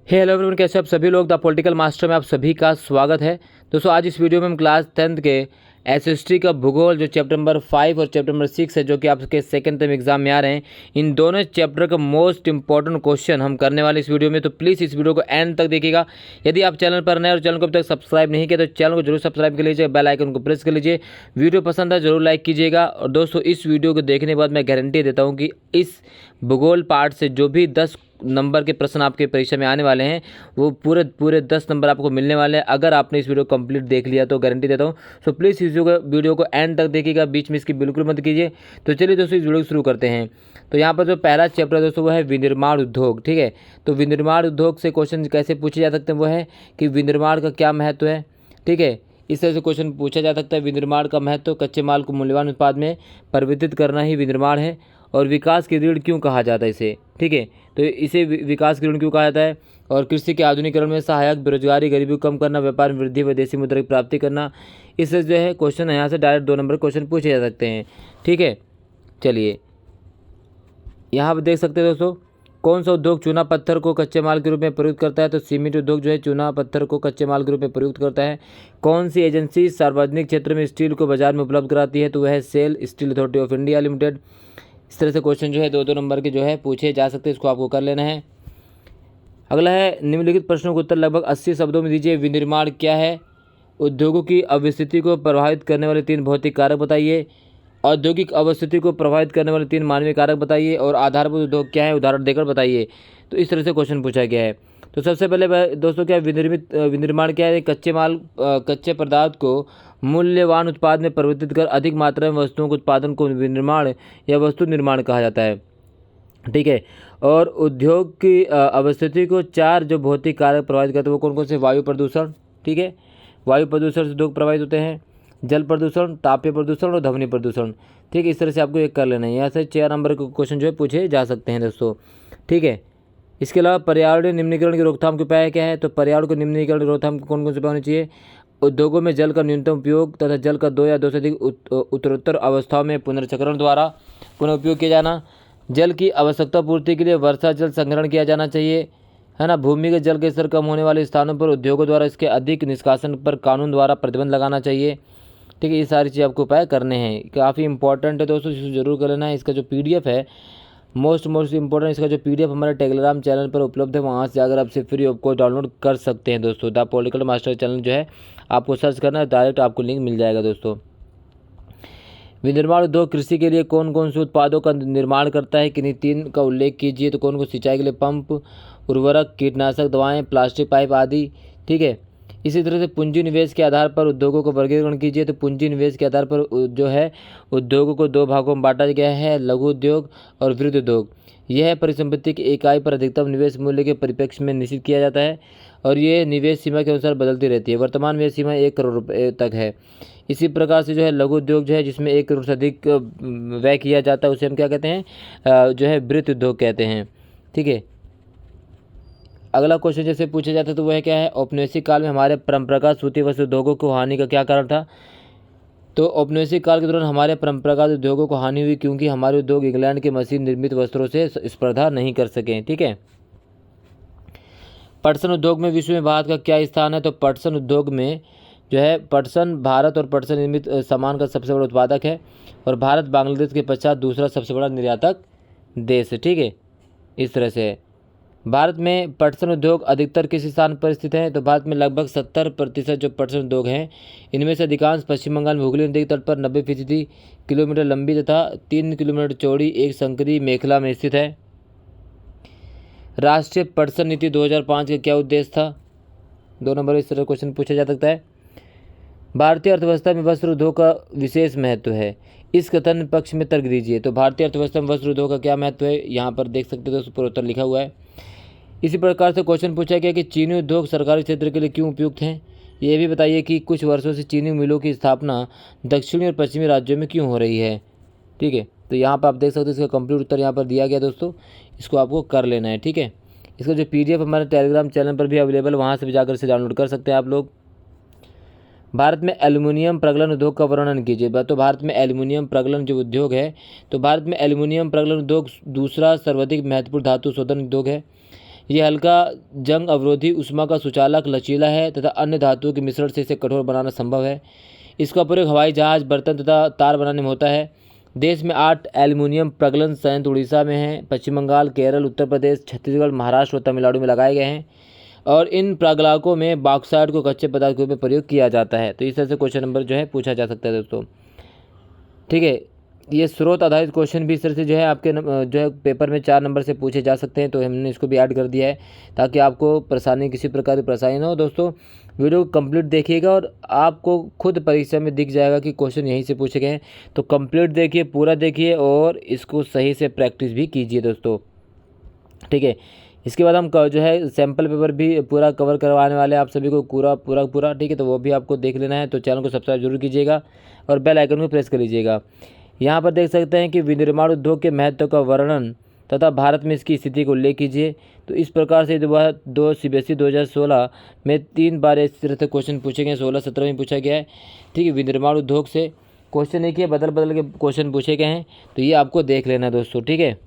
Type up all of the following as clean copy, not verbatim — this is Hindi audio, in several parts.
हेलो एवरीवन, कैसे आप सभी लोग। द पॉलिटिकल मास्टर में आप सभी का स्वागत है। दोस्तों आज इस वीडियो में हम क्लास 10th के एसएसटी का भूगोल जो चैप्टर नंबर 5 और चैप्टर नंबर 6 है, जो कि आपके सेकंड टर्म एग्जाम में आ रहे हैं, इन दोनों चैप्टर का मोस्ट इंपॉर्टेंट क्वेश्चन हम करने वाले इस वीडियो में। तो प्लीज़ इस वीडियो को एंड तक देखिएगा। यदि आप चैनल पर नए और चैनल को अभी तक सब्सक्राइब नहीं किया तो चैनल को जरूर सब्सक्राइब कर लीजिए, बेल आइकन को प्रेस कर लीजिए। वीडियो पसंद है जरूर लाइक कीजिएगा। और दोस्तों इस वीडियो को देखने के बाद मैं गारंटी देता हूँ कि इस भूगोल पार्ट से जो भी 10 नंबर के प्रश्न आपके परीक्षा में आने वाले हैं वो पूरे 10 नंबर आपको मिलने वाले हैं, अगर आपने इस वीडियो को कंप्लीट देख लिया तो गारंटी देता हूँ। सो प्लीज़ इस वीडियो को एंड तक देखिएगा, बीच में इसकी बिल्कुल मत कीजिए। तो चलिए दोस्तों इस वीडियो को शुरू करते हैं। तो यहाँ पर जो पहला चैप्टर है दोस्तों वो है विनिर्माण उद्योग। ठीक है, तो विनिर्माण उद्योग से क्वेश्चन कैसे पूछे जा सकते हैं वो है कि विनिर्माण का क्या महत्व है। ठीक है, इस तरह से क्वेश्चन पूछा जा सकता है। विनिर्माण का महत्व, कच्चे माल को मूल्यवान उत्पाद में परिवर्तित करना ही विनिर्माण है। और विकास की रीढ़ क्यों कहा जाता है इसे। ठीक है, तो इसे विकास की ऋण क्यों कहा जाता है। और कृषि के आधुनिकीकरण में सहायक, बेरोजगारी, गरीबी को कम करना, व्यापार में वृद्धि, विदेशी मुद्रा की प्राप्ति करना। इससे जो है क्वेश्चन यहाँ से डायरेक्ट 2 नंबर क्वेश्चन पूछे जा सकते हैं। ठीक है, चलिए यहाँ पर देख सकते हैं दोस्तों, कौन सा उद्योग चूना पत्थर को कच्चे माल के रूप में प्रयुक्त करता है। तो सीमेंट उद्योग जो है चूना पत्थर को कच्चे माल के रूप में प्रयुक्त करता है। कौन सी एजेंसी सार्वजनिक क्षेत्र में स्टील को बाजार में उपलब्ध कराती है। तो वह है SAIL Steel Authority of India Limited. इस तरह से क्वेश्चन जो है 2-2 नंबर के जो है पूछे जा सकते हैं, इसको आपको कर लेना है। अगला है निम्नलिखित प्रश्नों का उत्तर लगभग 80 शब्दों में दीजिए। विनिर्माण क्या है। उद्योगों की अवस्थिति को प्रभावित करने वाले 3 भौतिक कारक बताइए। औद्योगिक अवस्थिति को प्रभावित करने वाले 3 मानवीय कारक बताइए। और आधारभूत उद्योग क्या है, उदाहरण देकर बताइए। तो इस तरह से क्वेश्चन पूछा गया है। तो सबसे पहले दोस्तों क्या विनिर्माण क्या है। कच्चे पदार्थ को मूल्यवान उत्पाद में परिवर्तित कर अधिक मात्रा में वस्तुओं के उत्पादन को विनिर्माण या वस्तु निर्माण कहा जाता है। ठीक है, और उद्योग की अवस्थिति को 4 जो भौतिक कारक प्रभावित करते हैं वो कौन कौन से। वायु प्रदूषण। ठीक है, वायु प्रदूषण से उद्योग प्रभावित होते हैं। जल प्रदूषण, तापीय प्रदूषण और ध्वनि प्रदूषण। ठीक है, इस तरह से आपको एक कर लेना है। यहाँ से 4 नंबर के क्वेश्चन जो है पूछे जा सकते हैं दोस्तों। ठीक है, इसके अलावा पर्यावरणीय निम्नीकरण की रोकथाम के उपाय क्या है। तो पर्यावरण को निम्नीकरण की रोकथाम कौन कौन से उपाय होने चाहिए। उद्योगों में जल का न्यूनतम उपयोग तथा जल का 2 या 2 से अधिक उत्तरोत्तर अवस्थाओं में पुनर्चक्रण द्वारा पुनः उपयोग किया जाना। जल की आवश्यकता पूर्ति के लिए वर्षा जल संग्रहण किया जाना चाहिए, है ना। भूमिगत जल के स्तर कम होने वाले स्थानों पर उद्योगों द्वारा इसके अधिक निष्कासन पर कानून द्वारा प्रतिबंध लगाना चाहिए। ठीक है, ये सारी चीज़ आपको उपाय करने हैं। काफ़ी इंपॉर्टेंट है दोस्तों, इसको जरूर कर लेना है। इसका जो PDF है मोस्ट इंपॉर्टेंट, इसका जो PDF हमारे टेलीग्राम चैनल पर उपलब्ध है, वहाँ से अगर आपसे फ्री ऑफ कॉस्ट डाउनलोड कर सकते हैं दोस्तों। द पॉलिटिकल मास्टर चैनल जो है आपको सर्च करना है, डायरेक्ट आपको लिंक मिल जाएगा दोस्तों। विनिर्माण उद्योग कृषि के लिए कौन कौन से उत्पादों का निर्माण करता है, किन्हीं 3 का उल्लेख कीजिए। तो कौन को। सिंचाई के लिए पंप, उर्वरक, कीटनाशक दवाएं, प्लास्टिक पाइप आदि। ठीक है, इसी तरह से पूंजी निवेश के आधार पर उद्योगों को वर्गीकरण कीजिए। तो पूंजी निवेश के आधार पर जो है उद्योगों को 2 भागों में बांटा गया है, लघु उद्योग और वृहद उद्योग। यह परिसंपत्ति की इकाई पर अधिकतम निवेश मूल्य के परिप्रेक्ष्य में निश्चित किया जाता है और ये निवेश सीमा के अनुसार बदलती रहती है। वर्तमान में सीमा 1 करोड़ रुपये तक है। इसी प्रकार से जो है लघु उद्योग जो है जिसमें 1 करोड़ से अधिक व्यय किया जाता है उसे हम क्या कहते हैं, जो है वृहद उद्योग कहते हैं। ठीक है, अगला क्वेश्चन जैसे पूछा जाता है तो वह क्या है। औपनिवेशिक काल में हमारे परंपरागत सूती वस्त्र उद्योगों को हानि का क्या कारण था। तो औपनिवेशिक काल के दौरान हमारे परंपरागत उद्योगों को हानि हुई क्योंकि हमारे उद्योग इंग्लैंड के मशीन निर्मित वस्त्रों से स्पर्धा नहीं कर सके। ठीक है, पटसन उद्योग में विश्व में भारत का क्या स्थान है। तो पटसन उद्योग में जो है पटसन भारत और पटसन निर्मित सामान का सबसे बड़ा उत्पादक है और भारत बांग्लादेश के पश्चात दूसरा सबसे बड़ा निर्यातक देश है। ठीक है, इस तरह से भारत में पटसन उद्योग अधिकतर किस स्थान पर स्थित है। तो भारत में लगभग 70% जो पटसन उद्योग हैं इनमें से अधिकांश पश्चिम बंगाल में हुगली नदी के तट पर 90% किलोमीटर लंबी तथा 3 किलोमीटर चौड़ी एक संकरी मेखला में स्थित है। राष्ट्रीय पटसन नीति 2005 का क्या उद्देश्य था। 2 नंबर इस तरह क्वेश्चन पूछा जा सकता है। भारतीय अर्थव्यवस्था में वस्त्र उद्योग का विशेष महत्व है, इस कथन पक्ष में तर्क दीजिए। तो भारतीय अर्थव्यवस्था में वस्त्र उद्योग का क्या महत्व है, यहाँ पर देख सकते हो पूरा उत्तर लिखा हुआ है। इसी प्रकार से क्वेश्चन पूछा गया कि चीनी उद्योग सरकारी क्षेत्र के लिए क्यों उपयुक्त हैं। ये भी बताइए कि कुछ वर्षों से चीनी मिलों की स्थापना दक्षिणी और पश्चिमी राज्यों में क्यों हो रही है। ठीक है, तो यहाँ पर आप देख सकते हो इसका कंप्लीट उत्तर यहाँ पर दिया गया दोस्तों, इसको आपको कर लेना है। ठीक है, इसका जो PDF हमारे टेलीग्राम चैनल पर भी अवेलेबल, वहाँ से भी जाकर से डाउनलोड कर सकते हैं आप लोग। भारत में एल्युमिनियम प्रगलन उद्योग का वर्णन कीजिए। तो भारत में एल्युमिनियम प्रगलन जो उद्योग है, तो भारत में एल्युमिनियम प्रगलन उद्योग दूसरा सर्वाधिक महत्वपूर्ण धातु शोधन उद्योग है। ये हल्का, जंग अवरोधी, ऊष्मा का सुचालक, लचीला है तथा अन्य धातुओं के मिश्रण से इसे कठोर बनाना संभव है। इसका प्रयोग हवाई जहाज, बर्तन तथा तार बनाने में होता है। देश में 8 एल्युमिनियम प्रगलन संयंत्र उड़ीसा में हैं। पश्चिम बंगाल, केरल, उत्तर प्रदेश, छत्तीसगढ़, महाराष्ट्र और तमिलनाडु में लगाए गए हैं और इन प्रागलाकों में बॉक्साइट को कच्चे पदार्थ के रूप में प्रयोग किया जाता है। तो इस तरह से क्वेश्चन नंबर जो है पूछा जा सकता है दोस्तों। ठीक है, ये स्रोत आधारित क्वेश्चन भी इस तरह से जो है आपके जो है पेपर में 4 नंबर से पूछे जा सकते हैं, तो हमने इसको भी ऐड कर दिया है ताकि आपको परेशानी, किसी प्रकार की परेशानी ना हो। दोस्तों वीडियो को कंप्लीट देखिएगा और आपको खुद परीक्षा में दिख जाएगा कि क्वेश्चन यहीं से पूछे गए हैं। तो कंप्लीट देखिए, पूरा देखिए और इसको सही से प्रैक्टिस भी कीजिए दोस्तों। ठीक है, इसके बाद हम जो है सैम्पल पेपर भी पूरा कवर करवाने वाले हैं आप सभी को पूरा। ठीक है, तो वो भी आपको देख लेना है। तो चैनल को सब्सक्राइब जरूर कीजिएगा और बेल आइकन को प्रेस कर लीजिएगा। यहाँ पर देख सकते हैं कि विनिर्माण उद्योग के महत्व का वर्णन तथा भारत में इसकी स्थिति को उल्लेख कीजिए। तो इस प्रकार से CBSE 2016 में 3 बार इस तरह से क्वेश्चन पूछे गए, 16-17 में पूछा गया है। ठीक है, विनिर्माण उद्योग से क्वेश्चन एक ही बदल के क्वेश्चन पूछे गए हैं, तो ये आपको देख लेना है दोस्तों। ठीक है,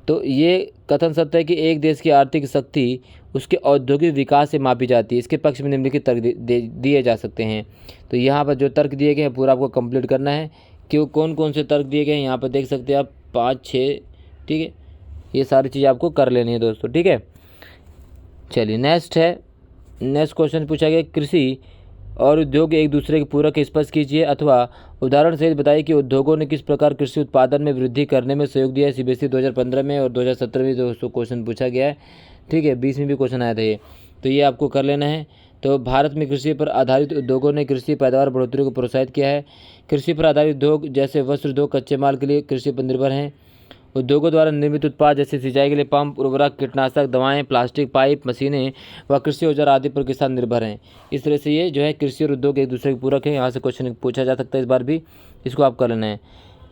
तो ये कथन सत्य है कि एक देश की आर्थिक शक्ति उसके औद्योगिक विकास से मापी जाती है। इसके पक्ष में निम्नलिखित तर्क दिए जा सकते हैं। तो यहाँ पर जो तर्क दिए गए हैं पूरा आपको कंप्लीट करना है। क्यों, कौन कौन से तर्क दिए गए हैं यहाँ पर देख सकते हैं आप, 5-6। ठीक है, ये सारी चीज़ आपको कर लेनी है दोस्तों। ठीक है, चलिए नेक्स्ट क्वेश्चन पूछा गया, कृषि और उद्योग एक दूसरे के पूरक स्पष्ट कीजिए अथवा उदाहरण सहित बताइए कि उद्योगों ने किस प्रकार कृषि उत्पादन में वृद्धि करने में सहयोग दिया है। CBSE 2015 में और 2017 में दोस्तों क्वेश्चन पूछा गया है। ठीक है, 20 में भी क्वेश्चन आया था ये, तो ये आपको कर लेना है। तो भारत में कृषि पर आधारित उद्योगों ने कृषि पैदावार बढ़ोतरी को प्रोत्साहित किया है। कृषि पर आधारित उद्योग जैसे वस्त्र उद्योग कच्चे माल के लिए कृषि पर निर्भर हैं। उद्योगों द्वारा निर्मित उत्पाद जैसे सिंचाई के लिए पंप, उर्वरक, कीटनाशक दवाएं, प्लास्टिक पाइप, मशीनें व कृषि औजार आदि पर किसान निर्भर हैं। इस तरह से ये जो है कृषि और उद्योग एक दूसरे के पूरक है। यहाँ से क्वेश्चन पूछा जा सकता है, इस बार भी इसको आप कर लेना है।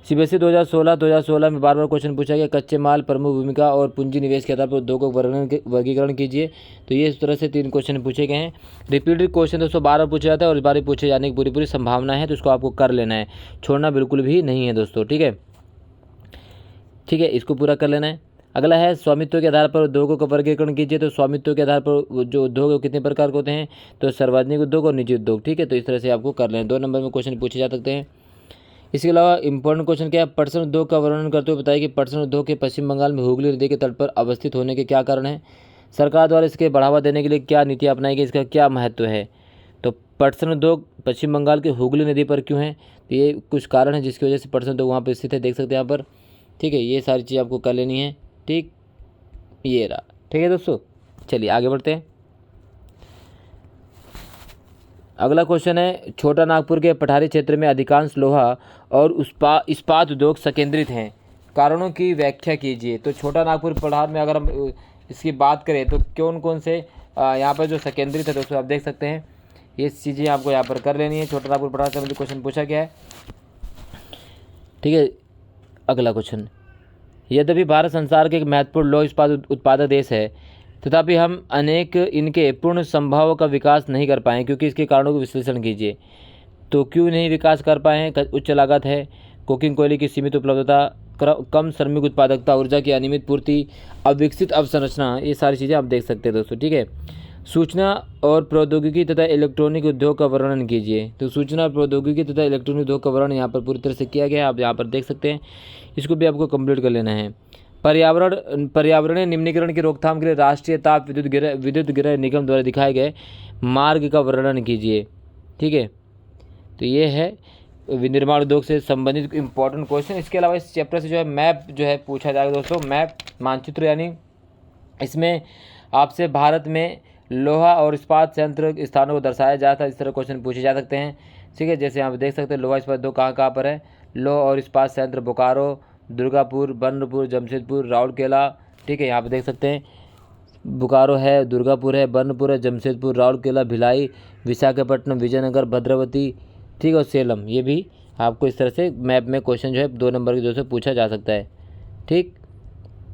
CBSE 2016 में बार क्वेश्चन पूछा गया, कच्चे माल, प्रमुख भूमिका और पूंजी निवेश के आधार पर उद्योगों का वर्गीकरण कीजिए। तो ये इस तरह से 3 क्वेश्चन पूछे गए हैं। रिपीटेड क्वेश्चन दोस्तों बार पूछा जाता है और इस बार पूछे जाने की पूरी संभावना है, तो इसको आपको कर लेना है, छोड़ना बिल्कुल भी नहीं है दोस्तों। ठीक है, इसको पूरा कर लेना है। अगला है स्वामित्व के आधार पर उद्योगों का वर्गीकरण कीजिए। तो स्वामित्व के आधार पर जो उद्योग कितने प्रकार के होते हैं, तो सार्वजनिक उद्योग और निजी उद्योग। ठीक है, तो इस तरह से आपको कर लेना है। 2 नंबर में क्वेश्चन पूछे जा सकते हैं। इसके अलावा इंपॉर्टेंट क्वेश्चन क्या है, पटसन उद्योग का वर्णन करते हुए बताइए कि पटसन उद्योग के पश्चिम बंगाल में हुगली नदी के तट पर अवस्थित होने के क्या कारण है। सरकार द्वारा इसके बढ़ावा देने के लिए क्या नीतियाँ अपनाई गई, इसका क्या महत्व है। तो पटसन उद्योग पश्चिम बंगाल के हुगली नदी पर क्यों है, तो ये कुछ कारण है जिसकी वजह से पटसन उद्योग वहाँ पर स्थित है, देख सकते हैं यहाँ पर। ठीक है, ये सारी चीज़ आपको कर लेनी है। ठीक, ये रहा। ठीक है दोस्तों, चलिए आगे बढ़ते हैं। अगला क्वेश्चन है, छोटा नागपुर के पठारी क्षेत्र में अधिकांश लोहा और इस्पात उद्योग संकेंद्रित हैं, कारणों की व्याख्या कीजिए। तो छोटा नागपुर पठार में अगर हम इसकी बात करें तो कौन से यहाँ पर जो संकेंद्रित है दोस्तों आप देख सकते हैं, ये चीज़ें आपको यहाँ पर कर लेनी है। छोटा नागपुर पठार से मुझे क्वेश्चन पूछा गया है। ठीक है, अगला क्वेश्चन, यद्यपि भारत संसार के एक महत्वपूर्ण लौह इस्पात उत्पादक देश है, तथापि हम अनेक इनके पूर्ण संभावों का विकास नहीं कर पाए, क्योंकि इसके कारणों का विश्लेषण कीजिए। तो क्यों नहीं विकास कर पाए हैं, उच्च लागत है, कोकिंग कोयले की सीमित उपलब्धता, कम श्रमिक उत्पादकता, ऊर्जा की अनियमित पूर्ति, अविकसित अवसंरचना, ये सारी चीज़ें आप देख सकते हैं दोस्तों। ठीक है, सूचना और प्रौद्योगिकी तथा इलेक्ट्रॉनिक उद्योग का वर्णन कीजिए। तो सूचना और प्रौद्योगिकी तथा इलेक्ट्रॉनिक उद्योग का वर्णन यहाँ पर पूरी तरह से किया गया है, आप यहाँ पर देख सकते हैं। इसको भी आपको कंप्लीट कर लेना है। पर्यावरणीय निम्नीकरण की रोकथाम के लिए राष्ट्रीय ताप विद्युत गृह निगम द्वारा दिखाए गए मार्ग का वर्णन कीजिए। ठीक है, तो ये है विनिर्माण उद्योग से संबंधित इंपॉर्टेंट क्वेश्चन। इसके अलावा इस चैप्टर से जो है मैप जो है पूछा जाएगा दोस्तों, मैप मानचित्र, यानी इसमें आपसे भारत में लोहा और इस्पात संयंत्र स्थानों को दर्शाया जाता है, इस तरह क्वेश्चन पूछे जा सकते हैं। ठीक है, जैसे आप देख सकते हैं लोहा इस्पात उद्योग कहाँ पर है, लोहा और इस्पात संयंत्र बोकारो, दुर्गापुर, बर्नपुर, जमशेदपुर, राउरकेला। ठीक है, यहाँ पर देख सकते हैं बोकारो है, दुर्गापुर है, बर्नपुर है, जमशेदपुर, राउरकेला, भिलाई, विशाखापट्टनम, विजयनगर, भद्रावती। ठीक है, और सेलम। ये भी आपको इस तरह से मैप में क्वेश्चन जो है 2 नंबर की जो से पूछा जा सकता है। ठीक,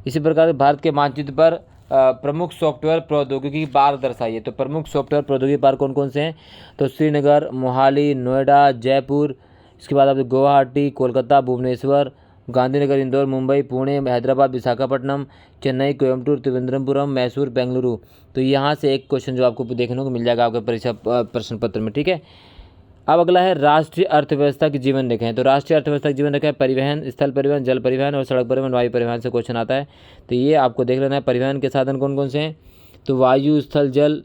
इसी प्रकार भारत के मानचित्र पर प्रमुख सॉफ्टवेयर प्रौद्योगिकी पार्क दर्शाइए। तो प्रमुख सॉफ्टवेयर प्रौद्योगिकी पार्क कौन कौन से हैं, तो श्रीनगर, मोहाली, नोएडा, जयपुर, इसके बाद आप गुवाहाटी, कोलकाता, भुवनेश्वर, गांधीनगर, इंदौर, मुंबई, पुणे, हैदराबाद, विशाखापट्टनम, चेन्नई, कोयम्बटूर, त्रिवेंद्रपुरम, मैसूर, बेंगलुरु। तो यहाँ से एक क्वेश्चन जो आपको देखने को मिल जाएगा आपके परीक्षा प्रश्न पत्र में। ठीक है, अब अगला है राष्ट्रीय अर्थव्यवस्था की जीवन रेखाएं। तो राष्ट्रीय अर्थव्यवस्था की जीवन रेखा है परिवहन, स्थल परिवहन, जल परिवहन और सड़क परिवहन, वायु परिवहन से क्वेश्चन आता है। तो ये आपको देख लेना है। परिवहन के साधन कौन कौन से हैं? तो वायु, स्थल, जल,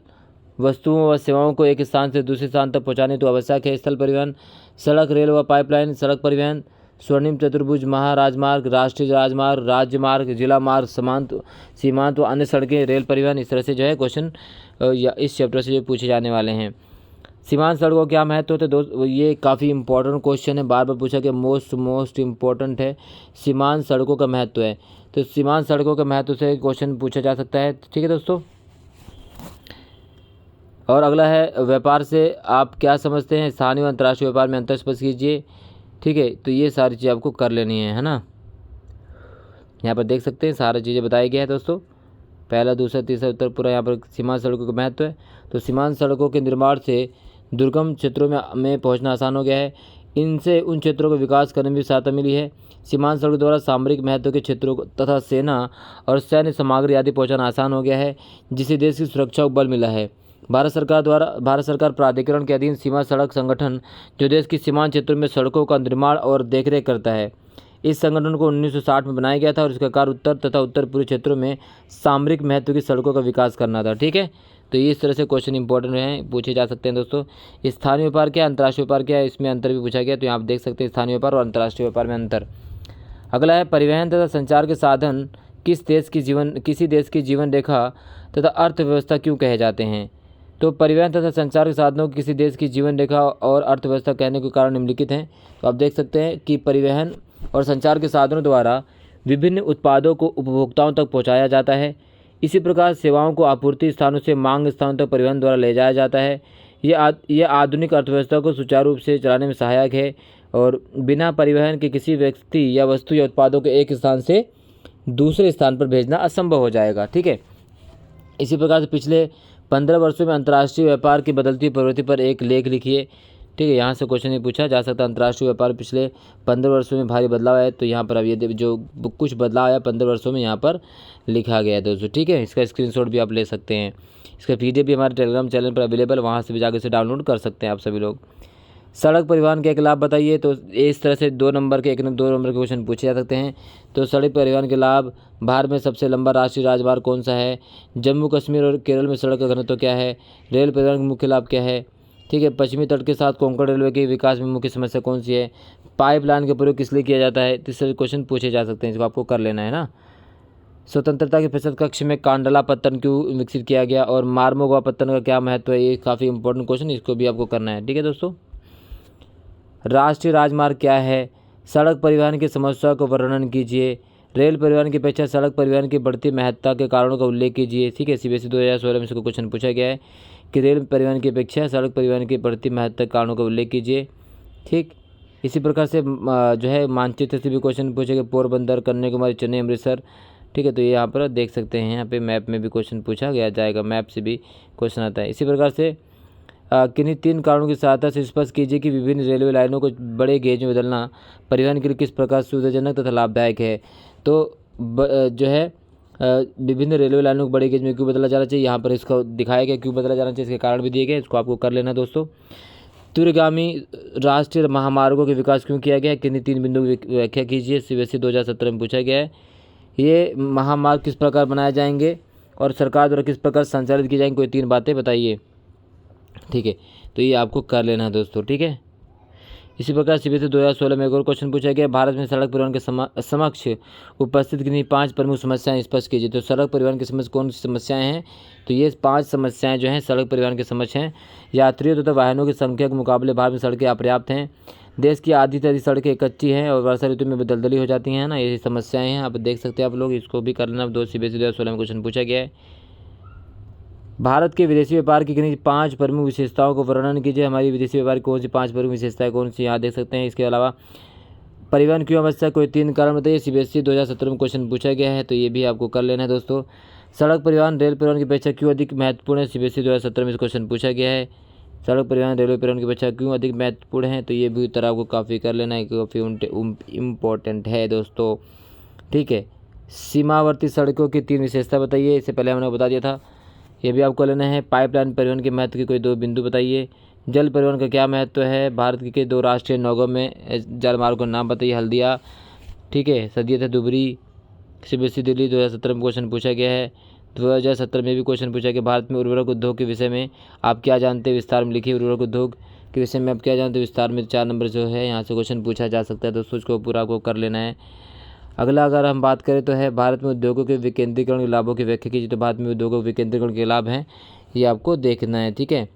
वस्तुओं व सेवाओं को एक स्थान से दूसरे स्थान तक पहुँचाने तो आवश्यक है स्थल परिवहन। सड़क, रेल व पाइपलाइन, सड़क परिवहन। स्वर्णिम चतुर्भुज, महाराजमार्ग, राष्ट्रीय राजमार्ग, राज्य मार्ग, जिला मार्ग, सीमांत व अन्य सड़कें, रेल परिवहन। इस तरह से जो है क्वेश्चन इस चैप्टर से जो पूछे जाने वाले हैं। सीमांत सड़कों क्या महत्व होता है दोस्त? ये काफ़ी इंपॉर्टेंट क्वेश्चन है, बार बार पूछा गया, मोस्ट इम्पोर्टेंट है। सीमांत सड़कों का महत्व है, तो सीमांत सड़कों के महत्व से क्वेश्चन पूछा जा सकता है। ठीक है दोस्तों, और अगला है व्यापार से आप क्या समझते हैं? स्थानीय व अंतर्राष्ट्रीय व्यापार में अंतर स्पष्ट कीजिए। ठीक है, तो ये सारी चीज़ें आपको कर लेनी है ना। यहाँ पर देख सकते हैं सारी चीज़ें बताई गई है दोस्तों, पहला, दूसरा, तीसरा उत्तर पूरा यहाँ पर सीमांत सड़कों का महत्व है। तो सीमांत सड़कों के निर्माण से दुर्गम क्षेत्रों में पहुंचना आसान हो गया है। इनसे उन क्षेत्रों को विकास करने में भी सहायता मिली है। सीमांत सड़कों द्वारा सामरिक महत्व के क्षेत्रों तथा सेना और सैन्य सामग्री आदि पहुंचाना आसान हो गया है, जिससे देश की सुरक्षा को बल मिला है। भारत सरकार प्राधिकरण के अधीन सीमा सड़क संगठन, जो देश की सीमांत क्षेत्रों में सड़कों का निर्माण और देखरेख करता है। इस संगठन को 1960 में बनाया गया था और इसका कार्य उत्तर तथा उत्तर पूर्वी क्षेत्रों में सामरिक महत्व की सड़कों का विकास करना था। ठीक है, तो इस तरह से क्वेश्चन इंपॉर्टेंट हैं, पूछे जा सकते हैं दोस्तों। स्थानीय व्यापार क्या है, अंतर्राष्ट्रीय व्यापार क्या है, इसमें अंतर भी पूछा गया। तो यहाँ आप देख सकते हैं स्थानीय व्यापार और अंतर्राष्ट्रीय व्यापार में अंतर। अगला है परिवहन तथा संचार के साधन किसी देश की जीवन रेखा तथा अर्थव्यवस्था क्यों कहे जाते हैं? तो परिवहन तथा संचार के साधनों को किसी देश की जीवन रेखा और अर्थव्यवस्था कहने के कारण निम्नलिखित हैं। तो आप देख सकते हैं कि परिवहन और संचार के साधनों द्वारा विभिन्न उत्पादों को उपभोक्ताओं तक पहुंचाया जाता है। इसी प्रकार सेवाओं को आपूर्ति स्थानों से मांग स्थानों तक परिवहन द्वारा ले जाया जाता है। यह आधुनिक अर्थव्यवस्था को सुचारू रूप से चलाने में सहायक है और बिना परिवहन के किसी व्यक्ति या वस्तु या उत्पादों को एक स्थान से दूसरे स्थान पर भेजना असंभव हो जाएगा। ठीक है, इसी प्रकार से पिछले 15 वर्षों में अंतर्राष्ट्रीय व्यापार की बदलती प्रवृत्ति पर एक लेख लिखिए। ठीक है, यहाँ से क्वेश्चन नहीं पूछा जा सकता। अंतर्राष्ट्रीय व्यापार पिछले 15 वर्षों में भारी बदलाव है, तो यहाँ पर अब ये जो कुछ बदलाव आया 15 वर्षों में यहाँ पर लिखा गया है दोस्तों। ठीक है, इसका स्क्रीनशॉट भी आप ले सकते हैं। इसका PDF भी हमारे टेलीग्राम चैनल पर अवेलेबल, वहाँ से भी जाकर से डाउनलोड कर सकते हैं आप सभी लोग। सड़क परिवहन के एक लाभ बताइए। तो इस तरह से 2 नंबर के 2 नंबर के क्वेश्चन पूछे जा सकते हैं। तो सड़क परिवहन के लाभ, भारत में सबसे लंबा राष्ट्रीय राजमार्ग कौन सा है? जम्मू कश्मीर और केरल में सड़क का घनत्व क्या है? रेल परिवहन का मुख्य लाभ क्या है? ठीक है, पश्चिमी तट के साथ कोंकण रेलवे के विकास में मुख्य समस्या कौन सी है? पाइपलाइन का प्रयोग किस लिए किया जाता है? इस तरह के क्वेश्चन पूछे जा सकते हैं, इसको आपको कर लेना है ना। स्वतंत्रता के 65 कक्ष में कांडला पत्तन क्यों विकसित किया गया और मारमोगा पत्तन का क्या महत्व है? ये काफ़ी इंपॉर्टेंट क्वेश्चन, इसको भी आपको करना है। ठीक है दोस्तों, राष्ट्रीय राजमार्ग क्या है? सड़क परिवहन की समस्या को वर्णन कीजिए। रेल परिवहन की अपेक्षा सड़क परिवहन की बढ़ती महत्ता के कारणों का उल्लेख कीजिए। ठीक है, CBSE 2016 में इसको क्वेश्चन पूछा गया है कि रेल परिवहन की अपेक्षा सड़क परिवहन की बढ़ती महत्ता के कारणों का उल्लेख कीजिए। ठीक, इसी प्रकार से जो है मानचित्र से भी क्वेश्चन पूछेगा, पोरबंदर, कन्याकुमारी, चेन्नई, अमृतसर। ठीक है, तो ये यहाँ पर देख सकते हैं, यहाँ पे मैप में भी क्वेश्चन पूछा गया जाएगा, मैप से भी क्वेश्चन आता है। इसी प्रकार से किन्हीं 3 कारणों की सहायता से स्पष्ट कीजिए कि विभिन्न रेलवे लाइनों को बड़े गेज में बदलना परिवहन के लिए किस प्रकार सुविधाजनक तथा लाभदायक है। तो जो है विभिन्न रेलवे लाइनों को बड़े गेज में क्यों बदला जाना चाहिए, यहाँ पर इसको दिखाया गया क्यों बदला जाना चाहिए, इसके कारण भी दिए गए, इसको आपको कर लेना दोस्तों। दूरगामी राष्ट्रीय महामार्गों के विकास क्यों किया गया, किन्हीं 3 बिंदुओं की व्याख्या कीजिए। CBSE 2017 में पूछा गया है। ये महामार्ग किस प्रकार बनाए जाएंगे और सरकार द्वारा किस प्रकार संचालित की जाएंगी, कोई 3 बातें बताइए। ठीक है, तो ये आपको कर लेना है दोस्तों। ठीक है, इसी प्रकार CBSE 2016 में एक और क्वेश्चन पूछा गया, भारत में सड़क परिवहन के समक्ष उपस्थित किन्हीं 5 प्रमुख समस्याएं स्पष्ट कीजिए। तो सड़क परिवहन के समक्ष कौन सी समस्याएं हैं? तो ये 5 समस्याएं जो हैं सड़क परिवहन के समक्ष हैं। यात्रियों तथा वाहनों की संख्या के मुकाबले भारत में सड़कें अपर्याप्त हैं। देश की आधी से अधिक सड़कें कच्ची हैं और वर्षा ऋतु में दलदली हो जाती हैं ना, ये समस्याएं हैं। आप देख सकते हैं आप लोग, इसको भी कर लेना। CBSE 2016 में क्वेश्चन पूछा गया है। भारत के विदेशी व्यापार की किन्हीं 5 प्रमुख विशेषताओं को वर्णन कीजिए। हमारी विदेशी व्यापार की कौन सी 5 प्रमुख विशेषताएं कौन सी, यहाँ देख सकते हैं। इसके अलावा परिवहन क्यों आवश्यक, कोई 3 कारण बताइए। CBSE 2017 में क्वेश्चन पूछा गया है, तो ये भी आपको कर लेना है दोस्तों। सड़क परिवहन रेल परिवहन की अपेक्षा क्यों अधिक महत्वपूर्ण है, CBSE 2017 में क्वेश्चन पूछा गया है। सड़क परिवहन रेलवे परिवहन की अपेक्षा क्यों अधिक महत्वपूर्ण है, तो ये भी उत्तर आपको काफ़ी कर लेना है, काफ़ी इम्पोर्टेंट है दोस्तों। ठीक है, सीमावर्ती सड़कों की 3 विशेषता बताइए, इससे पहले हमने बता दिया था, ये भी आपको लेना है। पाइपलाइन परिवहन के महत्व के कोई 2 बिंदु बताइए। जल परिवहन का क्या महत्व है, भारत के 2 राष्ट्रीय नौगों में जलमार्ग का नाम बताइए। हल्दिया, ठीक है, सदियत धुबरी। CBSE दिल्ली 2017 में क्वेश्चन पूछा गया है। 2017 में भी क्वेश्चन पूछा गया, भारत में उर्वरक उद्योग के विषय में आप क्या जानते हैं, विस्तार में लिखिए। उर्वरक उद्योग के विषय में आप क्या जानते हैं, विस्तार में 4 नंबर जो है यहाँ से क्वेश्चन पूछा जा सकता है दोस्तों, इसको पूरा आपको कर लेना है। अगला अगर हम बात करें तो है भारत में उद्योगों के विकेंद्रीकरण के लाभों की व्याख्या कीजिए। तो भारत में उद्योगों के विकेंद्रीकरण के लाभ हैं, ये आपको देखना है। ठीक है,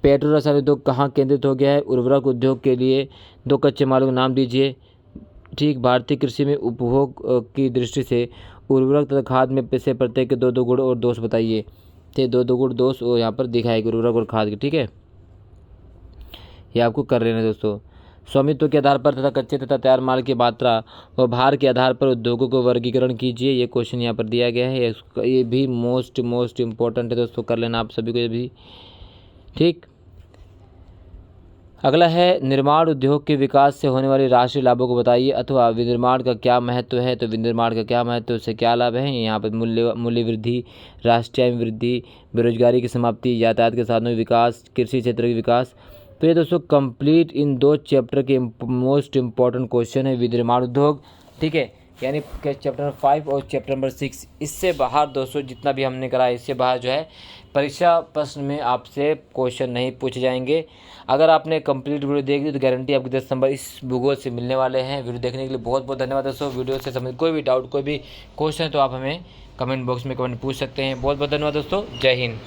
पेट्रो रसायन उद्योग कहाँ केंद्रित हो गया है, उर्वरक उद्योग के लिए 2 कच्चे मालों के नाम दीजिए। ठीक, भारतीय कृषि में उपभोग की दृष्टि से उर्वरक तथा खाद में से प्रत्येक के 2 गुण और दोष बताइए। ठीक, 2 गुण दोष और यहाँ पर दिखाएगी उर्वरक और खाद के। ठीक है, ये आपको कर लेना है दोस्तों। स्वामित्व के आधार पर तथा कच्चे तथा तैयार माल की मात्रा व भार के आधार पर उद्योगों को वर्गीकरण कीजिए, ये क्वेश्चन यहाँ पर दिया गया है। ये भी मोस्ट इम्पोर्टेंट है दोस्तों, कर लेना आप सभी को ये भी। ठीक, अगला है निर्माण उद्योग के विकास से होने वाले राष्ट्रीय लाभों को बताइए, अथवा विनिर्माण का क्या महत्व है। तो विनिर्माण का क्या महत्व है, उससे क्या लाभ है, यहाँ पर मूल्य वृद्धि, राष्ट्रीय आय में वृद्धि, बेरोजगारी की समाप्ति, यातायात के साधनों का विकास, कृषि क्षेत्र के विकास। तो ये दोस्तों कंप्लीट इन 2 चैप्टर के मोस्ट इम्पॉर्टेंट क्वेश्चन है विनिर्माण उद्योग। ठीक है, यानी चैप्टर 5 और चैप्टर नंबर 6। इससे बाहर दोस्तों जितना भी हमने करा, इससे बाहर जो है परीक्षा प्रश्न में आपसे क्वेश्चन नहीं पूछे जाएंगे। अगर आपने कंप्लीट वीडियो देख ली तो गारंटी आपको 10 नंबर इस भूगोल से मिलने वाले हैं। वीडियो देखने के लिए बहुत बहुत धन्यवाद दोस्तों। वीडियो से संबंधित कोई भी डाउट, कोई भी क्वेश्चन है तो आप हमें कमेंट बॉक्स में कमेंट पूछ सकते हैं। बहुत बहुत धन्यवाद दोस्तों, जय हिंद।